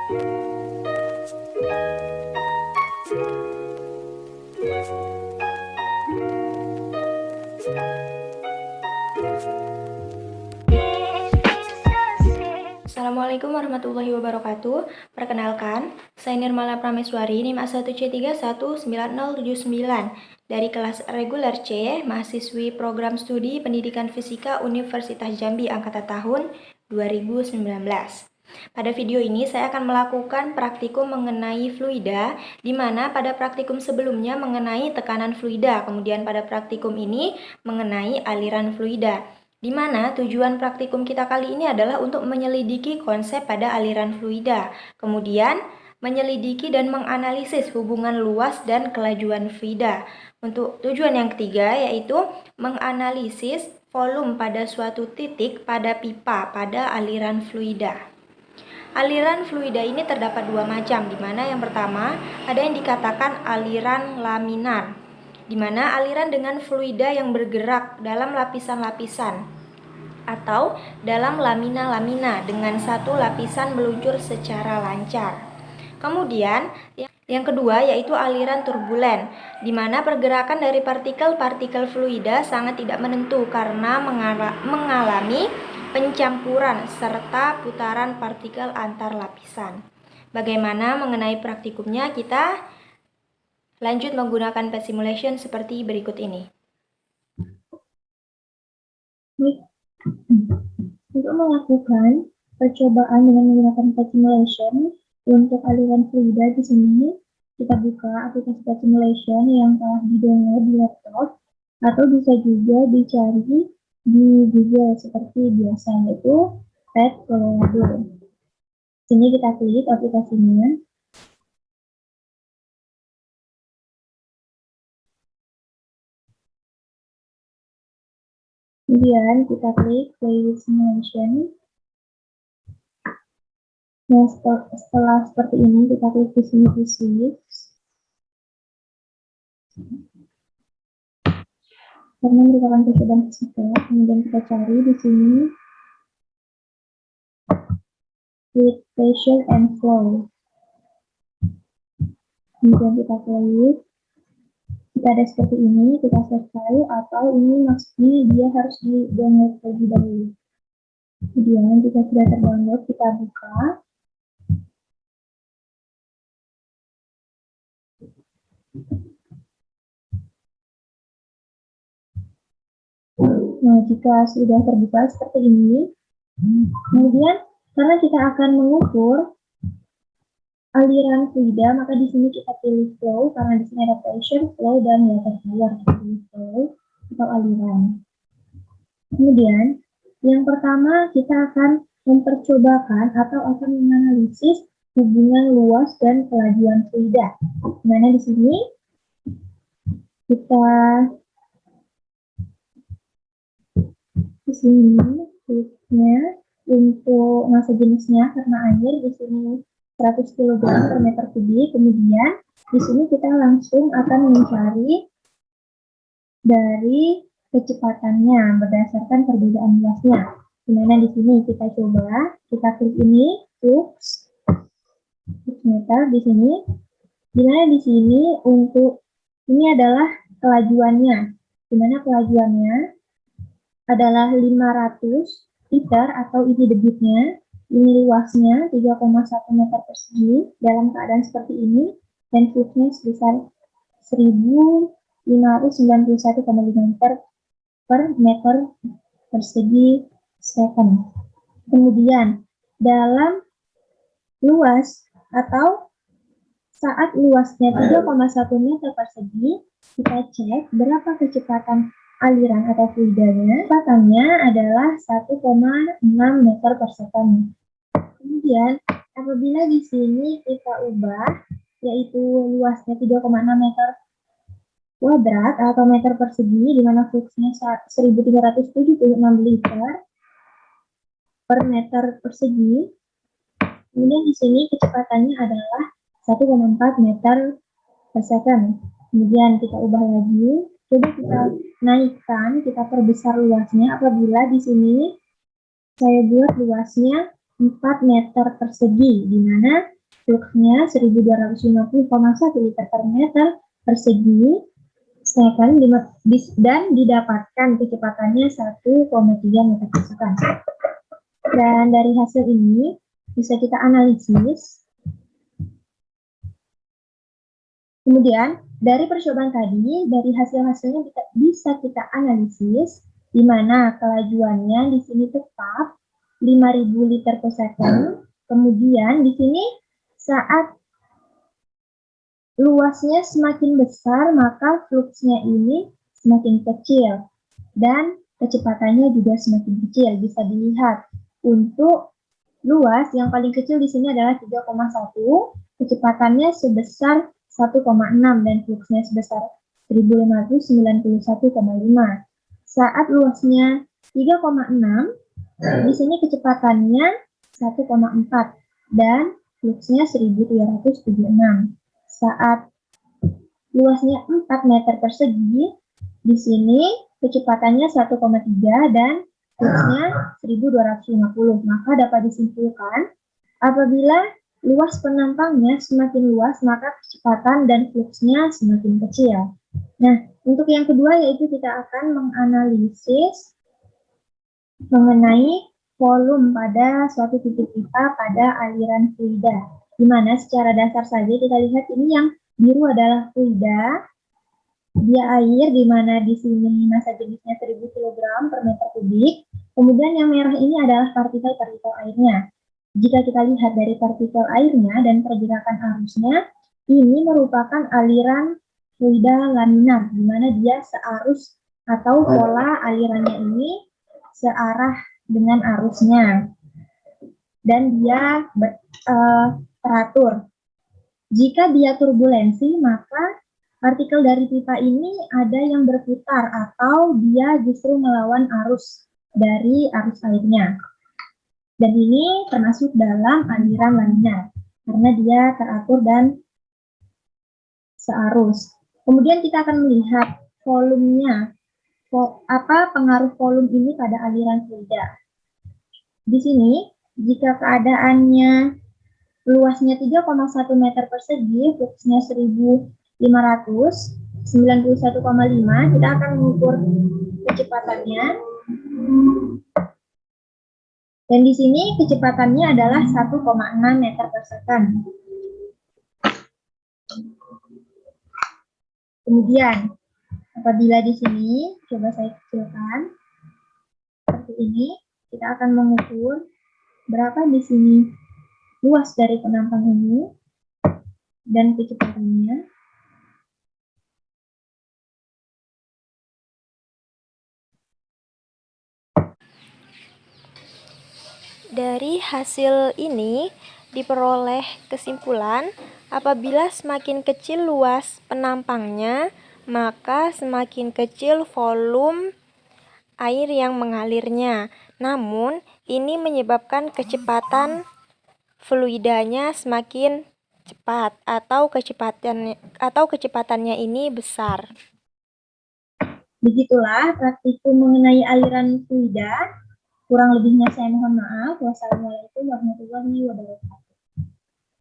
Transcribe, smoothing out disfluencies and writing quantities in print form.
Assalamualaikum warahmatullahi wabarakatuh. Perkenalkan, saya Nirmala Prameswari, NIM A1C319079 dari kelas reguler C, mahasiswi program studi Pendidikan Fisika Universitas Jambi angkatan tahun 2019. Pada video ini saya akan melakukan praktikum mengenai fluida, di mana pada praktikum sebelumnya mengenai tekanan fluida, kemudian pada praktikum ini mengenai aliran fluida. Di mana tujuan praktikum kita kali ini adalah untuk menyelidiki konsep pada aliran fluida, kemudian menyelidiki dan menganalisis hubungan luas dan kelajuan fluida. Untuk tujuan yang ketiga yaitu menganalisis volume pada suatu titik pada pipa pada aliran fluida. Aliran fluida ini terdapat dua macam, di mana yang pertama ada yang dikatakan aliran laminar, di mana aliran dengan fluida yang bergerak dalam lapisan-lapisan atau dalam lamina-lamina dengan satu lapisan meluncur secara lancar. Kemudian yang kedua yaitu aliran turbulen, di mana pergerakan dari partikel-partikel fluida sangat tidak menentu karena mengalami pencampuran serta putaran partikel antar lapisan. Bagaimana mengenai praktikumnya? Kita lanjut menggunakan path simulation seperti berikut ini. Untuk melakukan percobaan dengan menggunakan path simulation untuk aliran fluida, di sini kita buka aplikasi path simulation yang telah di-download di laptop, atau bisa juga dicari di Google seperti biasa, yaitu Path Colorado. Sini kita klik aplikasinya. Kemudian kita klik Play with Simulation. Nah, setelah seperti ini, kita klik di sini di switch. Karena merupakan percobaan fisika, kemudian kita cari di sini with pressure and flow. Kemudian kita klik. Jika ada seperti ini, kita save file, atau ini maksudnya dia harus di-download terlebih dahulu. Kemudian jika sudah terdownload, kita buka. Nah, jika sudah terbuka seperti ini, kemudian karena kita akan mengukur aliran fluida, maka di sini kita pilih flow, karena di sini ada pressure, flow, dan water power. Pilih flow atau aliran. Kemudian yang pertama kita akan mempercobakan atau akan menganalisis hubungan luas dan kelajuan fluida. Dimana di sini kita fluidnya untuk massa jenisnya karena air di sini 100 kg per meter kubik. Kemudian di sini kita langsung akan mencari dari kecepatannya berdasarkan perbedaan luasnya. Dimana di sini kita coba, kita klik ini flux meter di sini. Dimana di sini untuk ini adalah kelajuannya. Dimana kelajuannya adalah 500 liter atau ini debitnya. Ini luasnya 3,1 meter persegi dalam keadaan seperti ini, dan fluxnya sebesar 1591,5 liter per meter persegi second. Kemudian dalam luas atau saat luasnya 3,1 meter persegi, kita cek berapa kecepatan aliran atau fluidanya. Kecepatannya adalah 1,6 meter per second. Kemudian apabila di sini kita ubah, yaitu luasnya 3,6 meter kuadrat atau meter persegi, di mana fluxnya 1376 liter per meter persegi. Kemudian di sini kecepatannya adalah 1,4 meter per second. Kemudian kita ubah lagi, coba kita naikkan, kita perbesar luasnya. Apabila di sini saya buat luasnya 4 meter persegi, di mana fluxnya 1250,1 liter per meter persegi second dan didapatkan kecepatannya 1,3 meter per second. Dan dari hasil ini bisa kita analisis. Kemudian dari percobaan tadi, dari hasil-hasilnya bisa kita analisis di mana kelajuannya di sini tetap 5.000 liter per second. Kemudian di sini saat luasnya semakin besar, maka fluxnya ini semakin kecil dan kecepatannya juga semakin kecil. Bisa dilihat untuk luas yang paling kecil di sini adalah 3,1, kecepatannya sebesar 1,6 dan fluxnya sebesar 1591,5. Saat luasnya 3,6, di sini kecepatannya 1,4 dan fluxnya 1376. Saat luasnya 4 meter persegi, di sini kecepatannya 1,3 dan fluxnya 1250. Maka dapat disimpulkan, apabila luas penampangnya semakin luas, maka kecepatan dan fluxnya semakin kecil. Nah, untuk yang kedua yaitu kita akan menganalisis mengenai volume pada suatu titik pipa pada aliran fluida. Di mana secara dasar saja kita lihat ini yang biru adalah fluida, dia air, di mana di sini massa jenisnya 1000 kg per meter kubik. Kemudian yang merah ini adalah partikel-partikel airnya. Jika kita lihat dari partikel airnya dan pergerakan arusnya, ini merupakan aliran fluida laminar, di mana dia searus atau pola alirannya ini searah dengan arusnya. Dan dia teratur. Jika dia turbulensi, maka partikel dari pipa ini ada yang berputar atau dia justru melawan arus dari arus airnya. Dan ini termasuk dalam aliran laminar karena dia teratur dan searus. Kemudian kita akan melihat volumenya. Apa pengaruh volume ini pada aliran fluida? Di sini, jika keadaannya luasnya 3,1 meter persegi, fluxnya 1591,5, kita akan mengukur kecepatannya. Dan di sini kecepatannya adalah 1,6 meter per second. Kemudian, apabila di sini, coba saya kecilkan, seperti ini, kita akan mengukur berapa di sini luas dari penampang ini dan kecepatannya. Dari hasil ini diperoleh kesimpulan apabila semakin kecil luas penampangnya, maka semakin kecil volume air yang mengalirnya. Namun, ini menyebabkan kecepatan fluidanya semakin cepat atau kecepatannya ini besar. Begitulah praktikum mengenai aliran fluida. Kurang lebihnya saya mohon maaf. Wassalamualaikum warahmatullahi wabarakatuh.